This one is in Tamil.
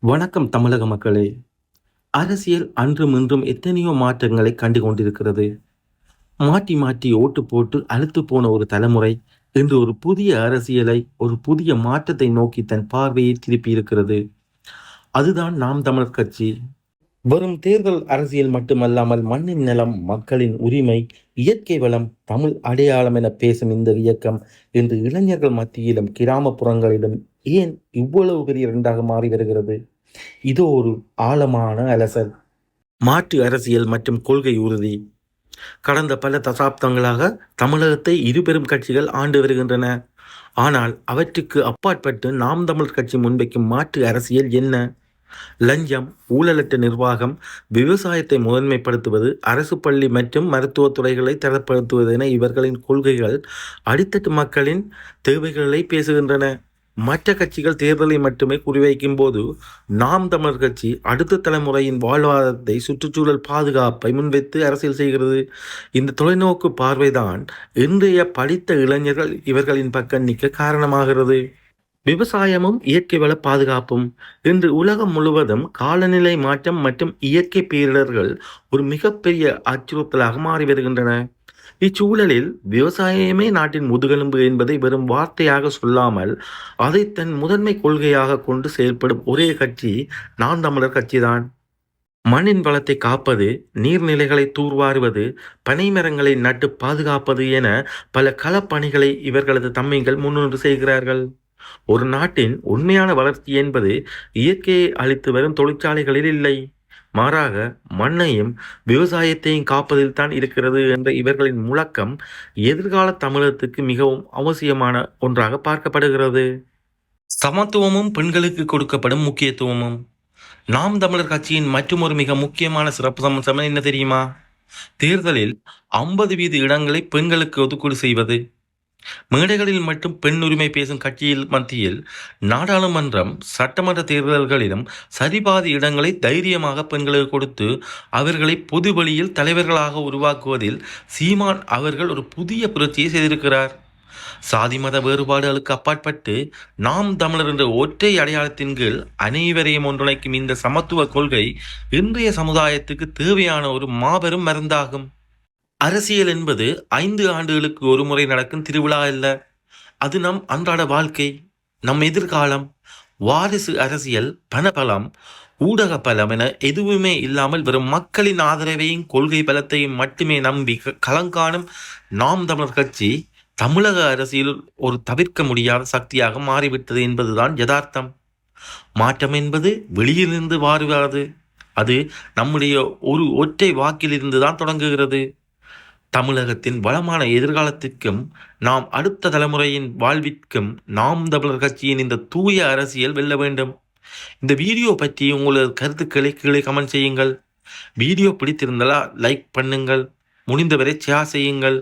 வணக்கம் தமிழக மக்களே! அரசியல் அன்றும் இன்றும் எத்தனையோ மாற்றங்களை கண்டு கொண்டிருக்கிறது. மாற்றி மாற்றி ஓட்டு போட்டு அலுத்துப் போன ஒரு தலைமுறை இன்று ஒரு புதிய அரசியலை, ஒரு புதிய மாற்றத்தை நோக்கி தன் பார்வையை திருப்பியிருக்கிறது. அதுதான் நாம் தமிழர் கட்சி. வெறும் தேர்தல் அரசியல் மட்டுமல்லாமல் மண்ணின் நலம், மக்களின் உரிமை, இயற்கை வளம், தமிழ் அடையாளம் என பேசும் இந்த இயக்கம் இன்று இளைஞர்கள் மத்தியிலும் கிராமப்புறங்களிலும் ஏன் இவ்வளவு பெரிய இரண்டாக மாறி வருகிறது? இதோ ஒரு ஆழமான அலசல். மாற்று அரசியல் மற்றும் கொள்கை உறுதி. கடந்த பல தசாப்தங்களாக தமிழகத்தை இருபெரும் கட்சிகள் ஆண்டு வருகின்றன. ஆனால் அவற்றுக்கு அப்பாற்பட்டு நாம் தமிழர் கட்சி முன்வைக்கும் மாற்று அரசியல் என்ன? லஞ்சம், ஊழலற்ற நிர்வாகம், விவசாயத்தை முதன்மைப்படுத்துவது, அரசு பள்ளி மற்றும் மருத்துவத் துறைகளை தரப்படுத்துவது என இவர்களின் கொள்கைகள் அடித்தட்டு மக்களின் தேவைகளை பேசுகின்றன. மற்ற கட்சிகள் தேர்தலை மட்டுமே குறிவைக்கும் போது, நாம் தமிழர் கட்சி அடுத்த தலைமுறையின் வாழ்வாதாரத்தை, சுற்றுச்சூழல் பாதுகாப்பை முன்வைத்து அரசியல் செய்கிறது. இந்த தொலைநோக்கு பார்வைதான் இன்றைய படித்த இளைஞர்கள் இவர்களின் பக்கம் நிற்க காரணமாகிறது. விவசாயமும் இயற்கை வள பாதுகாப்பும். இன்று உலகம் முழுவதும் காலநிலை மாற்றம் மற்றும் இயற்கை பேரிடர்கள் ஒரு மிகப்பெரிய அச்சுறுத்தலாக மாறி வருகின்றன. இச்சூழலில் விவசாயமே நாட்டின் முதுகெலும்பு என்பதை வெறும் வார்த்தையாக சொல்லாமல் அதை தன் முதன்மை கொள்கையாக கொண்டு செயல்படும் ஒரே கட்சி நாம் தமிழர் கட்சிதான். மண்ணின் வளத்தை காப்பது, நீர்நிலைகளை தூர்வாருவது, பனைமரங்களை நட்டு பாதுகாப்பது என பல களப்பணிகளை இவர்களது தம்பிகள் முன்னின்று செய்கிறார்கள். ஒரு நாட்டின் உண்மையான வளர்ச்சி என்பது இயற்கையை அழித்து வரும் தொழிற்சாலைகளில் இல்லை, மாறாக மண்ணையும் விவசாயத்தையும் காப்பதில் தான் இருக்கிறது என்ற இவர்களின் முழக்கம் எதிர்கால தமிழகத்துக்கு மிகவும் அவசியமான ஒன்றாக பார்க்கப்படுகிறது. சமத்துவமும் பெண்களுக்கு கொடுக்கப்படும் முக்கியத்துவமும். நாம் தமிழர் கட்சியின் மற்றொரு மிக முக்கியமான சிறப்பு அம்சம் என்ன தெரியுமா? தேர்தலில் 50% இடங்களை பெண்களுக்கு ஒதுக்கீடு செய்வது. மேடைகளில் மட்டும் பெண் உரிமை பேசும் கட்சியில் மத்தியில் நாடாளுமன்றம், சட்டமன்ற தேர்தல்களிலும் சரிபாதி இடங்களை தைரியமாக பெண்களுக்கு கொடுத்து அவர்களை பொது வழியில் தலைவர்களாக உருவாக்குவதில் சீமான் அவர்கள் ஒரு புதிய புரட்சியை செய்திருக்கிறார். சாதி மத வேறுபாடுகளுக்கு அப்பாற்பட்டு நாம் தமிழர் என்ற ஒற்றை அடையாளத்தின் கீழ் அனைவரையும் ஒன்றிணைக்கும் இந்த சமத்துவ கொள்கை இன்றைய சமுதாயத்துக்கு தேவையான ஒரு மாபெரும் மருந்தாகும். அரசியல் என்பது 5 ஆண்டுகளுக்கு ஒரு முறை நடக்கும் திருவிழா அல்ல. அது நம் அன்றாட வாழ்க்கை, நம் எதிர்காலம். வாரிசு அரசியல், பணபலம், ஊடக பலம் என எதுவுமே இல்லாமல் வெறும் மக்களின் ஆதரவையும் கொள்கை பலத்தையும் மட்டுமே நம்பி களங்காணும் நாம் தமிழர் கட்சி தமிழக அரசியலில் ஒரு தவிர்க்க முடியாத சக்தியாக மாறிவிட்டது என்பதுதான் யதார்த்தம். மாற்றம் என்பது வெளியிலிருந்து மாறுவது. அது நம்முடைய ஒரு ஒற்றை வாக்கிலிருந்து தான் தொடங்குகிறது. தமிழகத்தின் வளமான எதிர்காலத்திற்கும் நாம் அடுத்த தலைமுறையின் வாழ்விற்கும் நாம் தமிழர் கட்சியின் இந்த தூய அரசியல் வெல்ல வேண்டும். இந்த வீடியோ பற்றி உங்களது கருத்துக்களை கீழே கமெண்ட் செய்யுங்கள். வீடியோ பிடித்திருந்தால் லைக் பண்ணுங்கள், முடிந்தவரை ஷேர் செய்யுங்கள்.